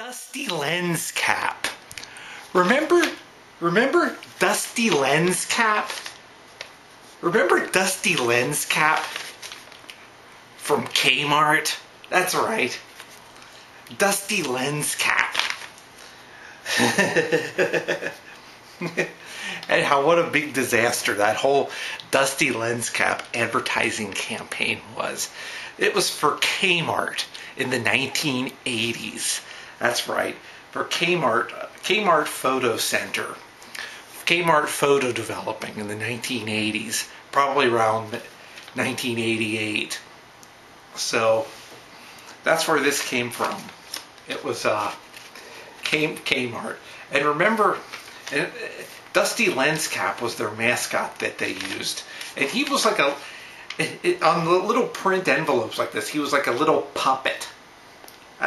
Dusty Lenscap. Remember Dusty Lenscap? Remember Dusty Lenscap from Kmart? That's right. Dusty Lenscap. And what a big disaster that whole Dusty Lenscap advertising campaign was. It was for Kmart in the 1980s. That's right, for Kmart Photo Center. Kmart Photo Developing in the 1980s, probably around 1988. So that's where this came from. It was Kmart. And remember, Dusty Lenscap was their mascot that they used. And he was like on the little print envelopes like this, he was like a little puppet.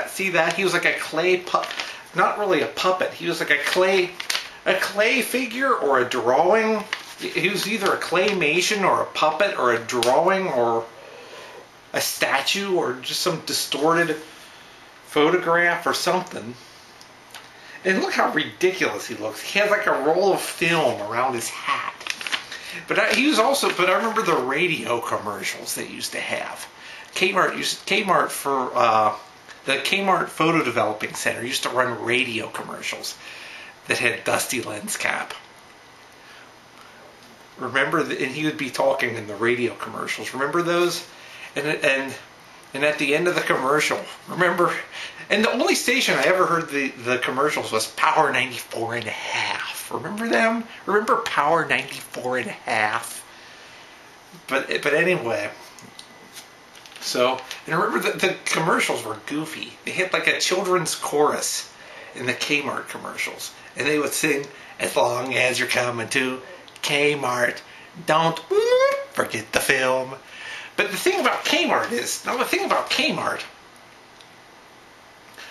See that? He was like a clay puppet. Not really a puppet. He was like a clay figure or a drawing. He was either a claymation or a puppet or a drawing or a statue or just some distorted photograph or something. And look how ridiculous he looks. He has like a roll of film around his hat. But I remember the radio commercials they used to have. Kmart for the Kmart Photo Developing Center used to run radio commercials that had Dusty Lenscap. Remember, and he would be talking in the radio commercials. Remember those? And at the end of the commercial, remember? And the only station I ever heard the commercials was Power 94 and a half. Remember them? Remember Power 94 and a half? But anyway. So, and remember the commercials were goofy. They had like a children's chorus in the Kmart commercials. And they would sing, "As long as you're coming to Kmart, don't forget the film." But the thing about Kmart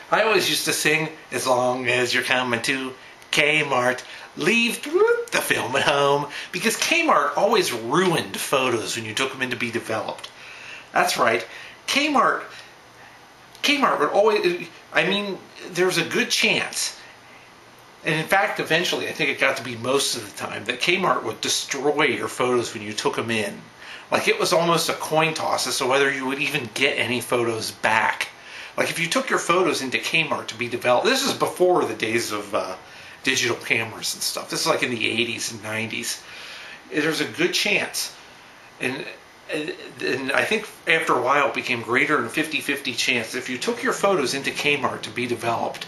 I always used to sing, "As long as you're coming to Kmart, leave the film at home." Because Kmart always ruined photos when you took them in to be developed. That's right. Kmart would always, there's a good chance, and in fact, eventually, I think it got to be most of the time, that Kmart would destroy your photos when you took them in. Like it was almost a coin toss as to whether you would even get any photos back. Like if you took your photos into Kmart to be developed, this is before the days of digital cameras and stuff. This is like in the 80s and 90s. There's a good chance, and I think after a while it became greater than 50-50 chance. If you took your photos into Kmart to be developed,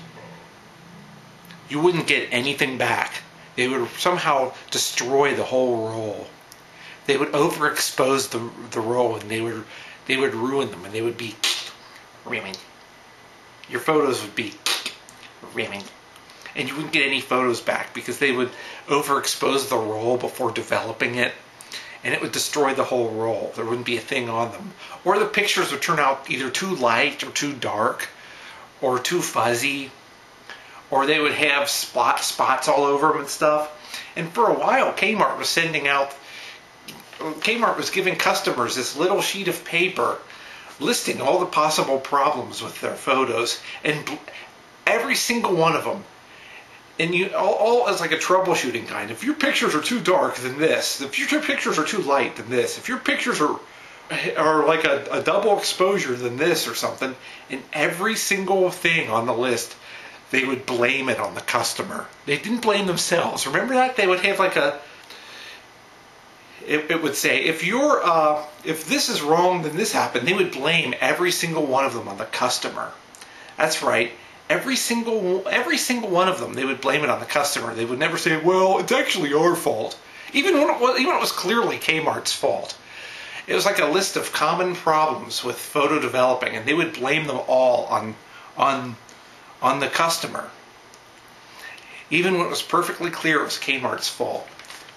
you wouldn't get anything back. They would somehow destroy the whole roll. They would overexpose the roll, and they would ruin them, and they would be ruined. Your photos would be ruined, and you wouldn't get any photos back because they would overexpose the roll before developing it. And it would destroy the whole roll. There wouldn't be a thing on them. Or the pictures would turn out either too light or too dark or too fuzzy. Or they would have spots all over them and stuff. And for a while, Kmart was giving customers this little sheet of paper listing all the possible problems with their photos. And every single one of them, and all as like a troubleshooting kind. If your pictures are too dark, then this. If your pictures are too light, then this. If your pictures are like a double exposure, then this or something. And every single thing on the list, they would blame it on the customer. They didn't blame themselves. Remember that? They would have like it would say, if this is wrong, then this happened. They would blame every single one of them on the customer. That's right. Every single one of them, they would blame it on the customer. They would never say, "Well, it's actually our fault," even when it was clearly Kmart's fault. It was like a list of common problems with photo developing, and they would blame them all on the customer, even when it was perfectly clear it was Kmart's fault.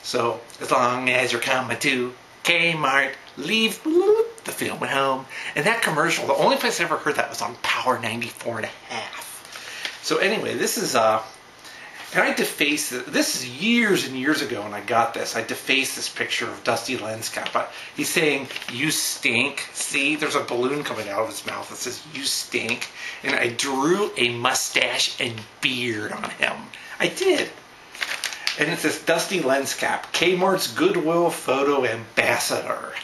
So, as long as you're coming to Kmart, leave the film at home. And that commercial, the only place I ever heard that was on Power 94 and a half. So anyway, this is, And I defaced it. This is years and years ago when I got this. I defaced this picture of Dusty Lenscap. He's saying, "You stink." See, there's a balloon coming out of his mouth that says, "You stink." And I drew a mustache and beard on him. I did. And it says, "Dusty Lenscap, Kmart's Goodwill Photo Ambassador."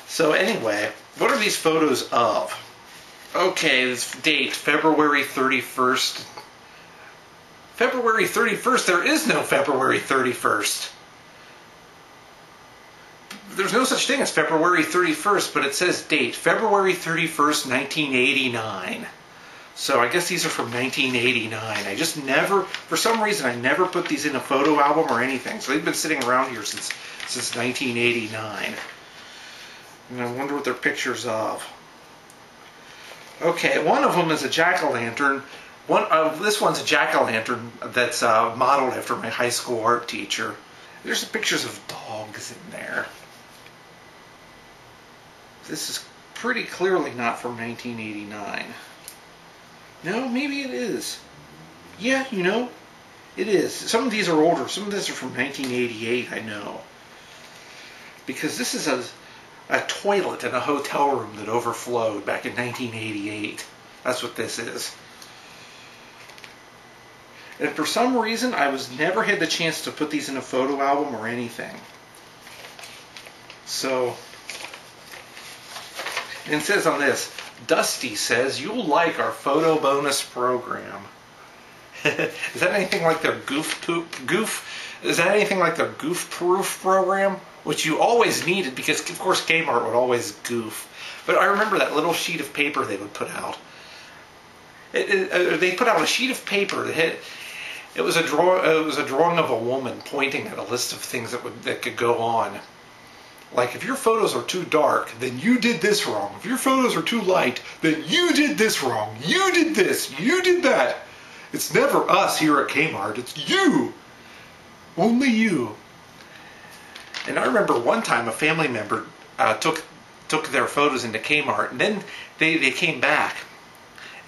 So anyway, what are these photos of? Okay, this date, February 31st. February 31st, there is no February 31st. There's no such thing as February 31st, but it says date, February 31st, 1989. So I guess these are from 1989. I just never, for some reason, I never put these in a photo album or anything. So they've been sitting around here since 1989. And I wonder what they're pictures of. Okay, one of them is a jack-o'-lantern. This one's a jack-o'-lantern that's modeled after my high school art teacher. There's some pictures of dogs in there. This is pretty clearly not from 1989. No, maybe it is. Yeah, you know, it is. Some of these are older. Some of these are from 1988, I know. Because this is a toilet in a hotel room that overflowed back in 1988. That's what this is. And for some reason, I never had the chance to put these in a photo album or anything. So, and it says on this, Dusty says, "You'll like our photo bonus program." Is that anything like their Is that anything like their goof proof program? Which you always needed because, of course, Kmart would always goof. But I remember that little sheet of paper they would put out. They put out a sheet of paper that had. It was a drawing of a woman pointing at a list of things that could go on. Like, if your photos are too dark, then you did this wrong. If your photos are too light, then you did this wrong. You did this. You did that. It's never us here at Kmart. It's you. Only you. And I remember one time a family member took their photos into Kmart, and then they came back.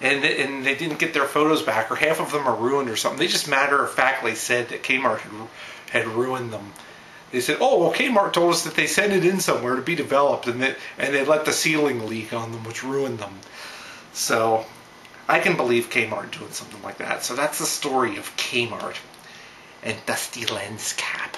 And they didn't get their photos back, or half of them are ruined or something. They just matter-of-factly said that Kmart had ruined them. They said, "Oh, well, Kmart told us that they sent it in somewhere to be developed, and they let the ceiling leak on them, which ruined them." So I can believe Kmart doing something like that. So that's the story of Kmart and Dusty Lenscap.